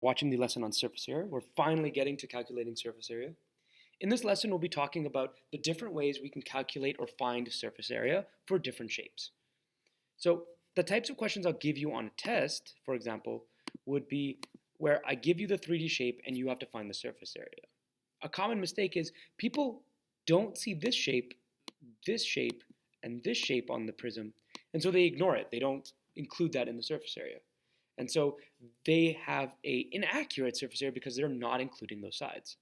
watching the lesson on surface area. We're finally getting to calculating surface area. In this lesson, we'll be talking about the different ways we can calculate or find surface area for different shapes. So the types of questions I'll give you on a test, for example, would be where I give you the 3D shape and you have to find the surface area. A common mistake is people don't see this shape, and this shape on the prism, and so they ignore it. They don't include that in the surface area. And so they have an inaccurate surface area because they're not including those sides.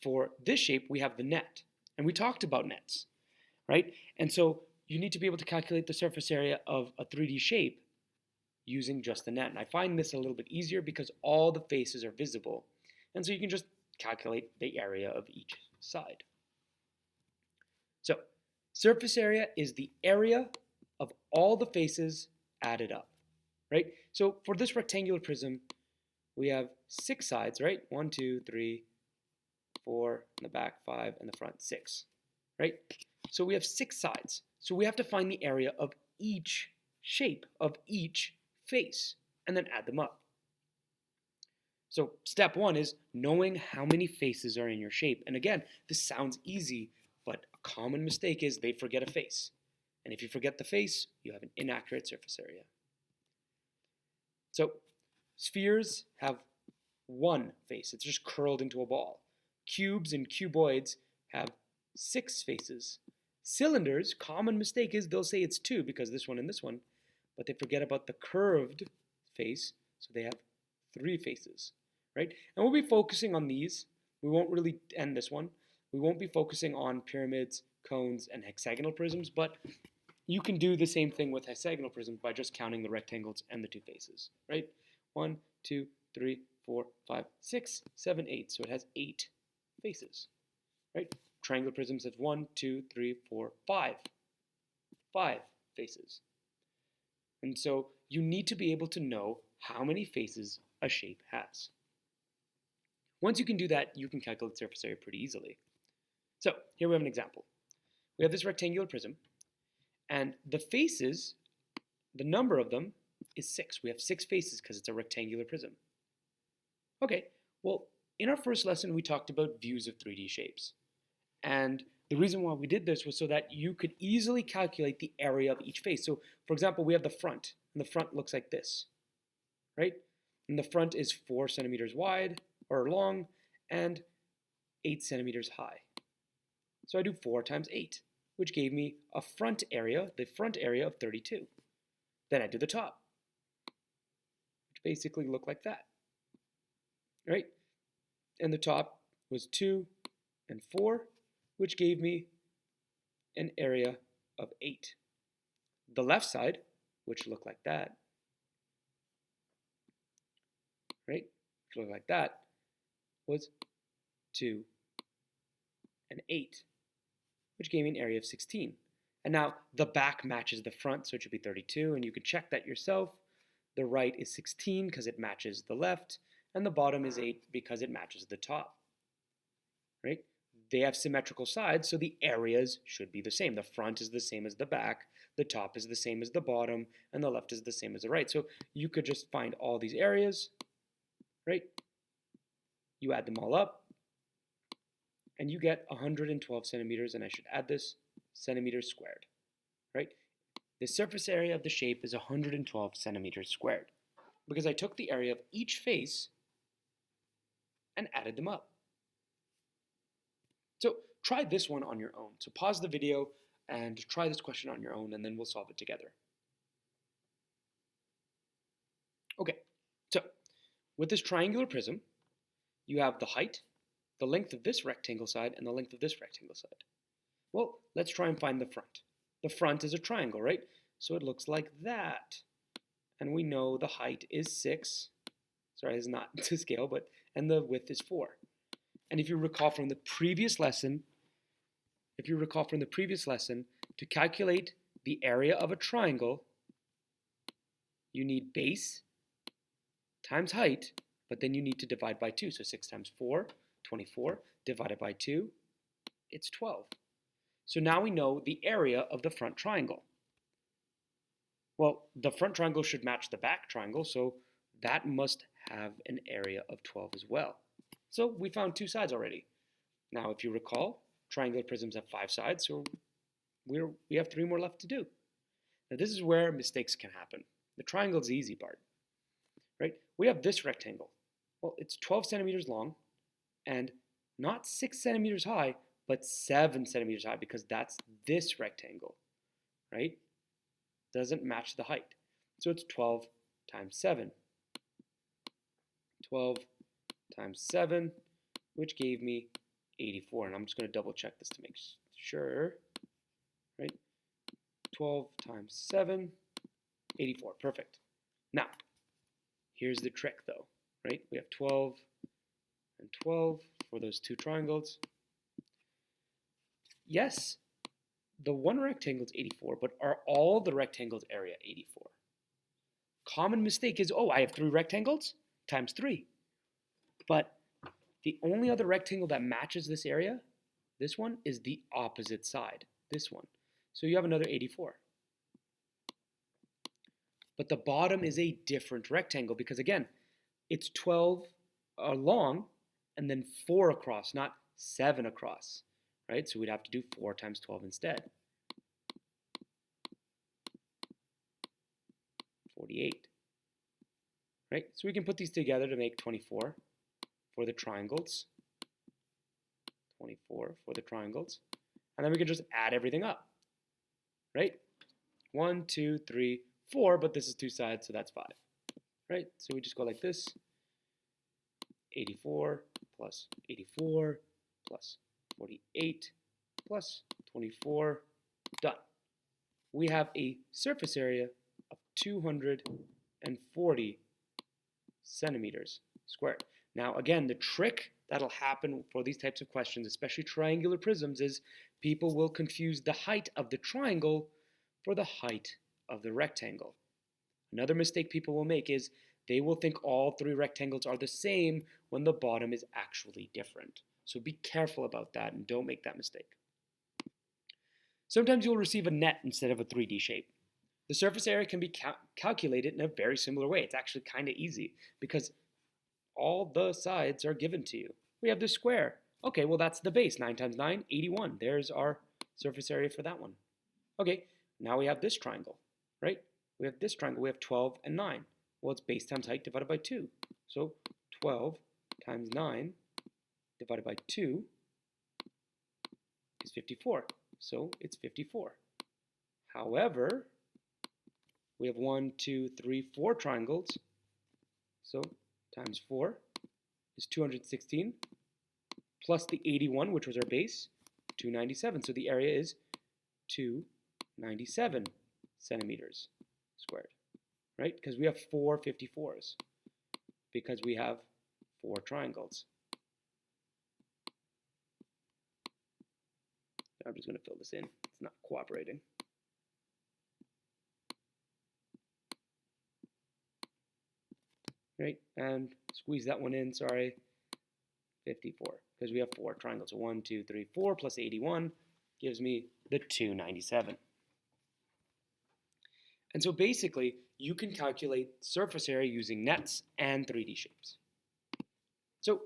For this shape, we have the net, and we talked about nets, right? And so you need to be able to calculate the surface area of a 3D shape using just the net. And I find this a little bit easier because all the faces are visible, and so you can just calculate the area of each side. So surface area is the area of all the faces added up, right? So for this rectangular prism, we have 6 sides, right? 1, 2, 3, 4, in the back, 5, and the front, 6, right? So we have 6 sides. So we have to find the area of each shape, of each face, and then add them up. So step 1 is knowing how many faces are in your shape. And again, this sounds easy, but a common mistake is they forget a face. And if you forget the face, you have an inaccurate surface area. So spheres have 1 face. It's just curled into a ball. Cubes and cuboids have 6 faces. Cylinders, common mistake is they'll say it's 2 because this one and this one, but they forget about the curved face, so they have 3 faces, right? And we'll be focusing on these. We won't really end this one. We won't be focusing on pyramids, cones, and hexagonal prisms, but you can do the same thing with hexagonal prisms by just counting the rectangles and the 2 faces, right? 1, 2, 3, 4, 5, 6, 7, 8. So it has 8 faces, right? Triangular prisms have 1, 2, 3, 4, 5. 5 faces. And so you need to be able to know how many faces a shape has. Once you can do that, you can calculate surface area pretty easily. So here we have an example. We have this rectangular prism, and the faces, the number of them is 6. We have 6 faces because it's a rectangular prism. Okay, well, in our first lesson, we talked about views of 3D shapes. And the reason why we did this was so that you could easily calculate the area of each face. So, for example, we have the front, and the front looks like this, right? And the front is 4 centimeters wide, or long, and 8 centimeters high. So I do 4 times 8, which gave me a front area, the front area of 32. Then I do the top, which basically looked like that, right? And the top was 2 and 4, which gave me an area of 8. The left side, which looked like that, right? Which looked like that, was 2 and 8, which gave me an area of 16. And now the back matches the front, so it should be 32, and you can check that yourself. The right is 16 because it matches the left, and the bottom is 8 because it matches the top, right? They have symmetrical sides, so the areas should be the same. The front is the same as the back, the top is the same as the bottom, and the left is the same as the right. So you could just find all these areas, right? You add them all up, and you get 112 centimeters, and I should add this, centimeters squared, right? The surface area of the shape is 112 centimeters squared because I took the area of each face and added them up. So try this one on your own. So pause the video and try this question on your own, and then we'll solve it together. Okay, so with this triangular prism, you have the height, the length of this rectangle side, and the length of this rectangle side. Well, let's try and find the front. The front is a triangle, right? So it looks like that. And we know the height is 6. Sorry, it's not to scale, and the width is 4. And if you recall from the previous lesson, to calculate the area of a triangle, you need base times height, but then you need to divide by 2. So 6 times 4, 24, divided by 2, it's 12. So now we know the area of the front triangle. Well, the front triangle should match the back triangle, so that must have an area of 12 as well. So we found two sides already. Now, if you recall, triangular prisms have 5 sides, so we have 3 more left to do. Now, this is where mistakes can happen. The triangle is the easy part, right? We have this rectangle. Well, it's 12 centimeters long and not 6 centimeters high, but 7 centimeters high because that's this rectangle, right? Doesn't match the height. So it's 12 times 7. 12 times 7, which gave me 84. And I'm just going to double check this to make sure, right? 12 times 7, 84. Perfect. Now, here's the trick though, right? We have 12 and 12 for those two triangles. Yes, the one rectangle is 84, but are all the rectangles area 84? Common mistake is, oh, I have 3 rectangles times 3. But the only other rectangle that matches this area, this one, is the opposite side, this one. So you have another 84. But the bottom is a different rectangle because, again, it's 12 long and then 4 across, not 7 across, right? So we'd have to do 4 times 12 instead. 48, right? So we can put these together to make 24 for the triangles. 24 for the triangles. And then we can just add everything up, right? 1, 2, 3, 4, but this is 2 sides, so that's 5, right? So we just go like this. 84 plus 84 plus 48 plus 24, done. We have a surface area of 240 centimeters squared. Now, again, the trick that'll happen for these types of questions, especially triangular prisms, is people will confuse the height of the triangle for the height of the rectangle. Another mistake people will make is they will think all 3 rectangles are the same when the bottom is actually different. So be careful about that and don't make that mistake. Sometimes you'll receive a net instead of a 3D shape. The surface area can be calculated in a very similar way. It's actually kind of easy because all the sides are given to you. We have this square. Okay, well that's the base. 9 times 9, 81. There's our surface area for that one. Okay, now we have this triangle, right? We have this triangle. We have 12 and 9. Well, it's base times height divided by 2. So 12 times 9 divided by 2 is 54. So it's 54. However, we have 1, 2, 3, 4 triangles. So times 4 is 216 plus the 81, which was our base, 297. So the area is 297 centimeters squared, right? Because we have 4 54s because we have 4 triangles. I'm just going to fill this in. It's not cooperating. Right, and squeeze that one in, sorry, 54, because we have 4 triangles. So 1, 2, 3, 4 plus 81 gives me the 297. And so basically, you can calculate surface area using nets and 3D shapes. So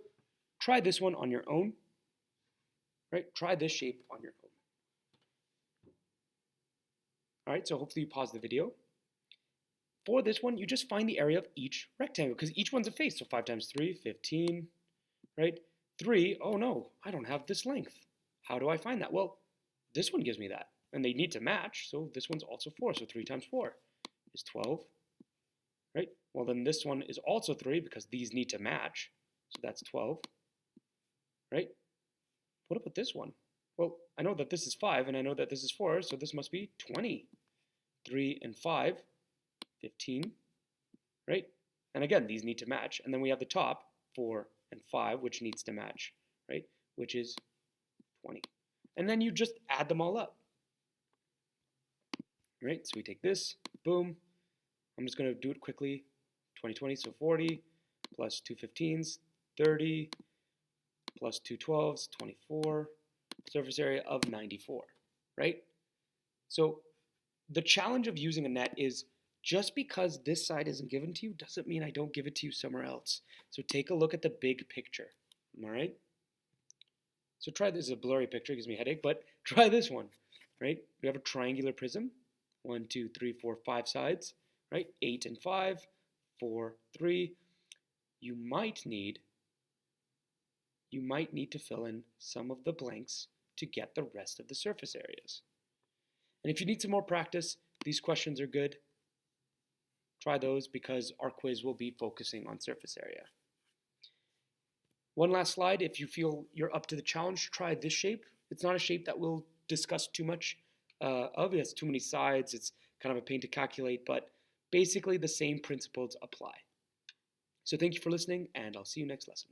try this one on your own, right? Try this shape on your own. All right, so hopefully you pause the video. For this one, you just find the area of each rectangle because each one's a face. So 5 times 3, 15, right? 3, oh no, I don't have this length. How do I find that? Well, this one gives me that. And they need to match, so this one's also 4. So 3 times 4 is 12, right? Well, then this one is also 3 because these need to match. So that's 12, right? What about this one? Well, I know that this is 5 and I know that this is 4, so this must be 20. 3 and 5. 15, right? And again, these need to match. And then we have the top, 4 and 5, which needs to match, right? Which is 20. And then you just add them all up, right? So we take this, boom. I'm just going to do it quickly. 20, 20, so 40, plus 2 15s, 30, plus 2 12s, 24, surface area of 94, right? So the challenge of using a net is Just because this side isn't given to you doesn't mean I don't give it to you somewhere else. So take a look at the big picture. All right? So try this. Is a blurry picture, gives me a headache, but try this one. Right? We have a triangular prism. 1, 2, 3, 4, 5 sides. Right? 8 and 5, 4, 3. You might need to fill in some of the blanks to get the rest of the surface areas. And if you need some more practice, these questions are good. Try those because our quiz will be focusing on surface area. One last slide. If you feel you're up to the challenge, try this shape. It's not a shape that we'll discuss too much of. It has too many sides. It's kind of a pain to calculate, but basically the same principles apply. So thank you for listening, and I'll see you next lesson.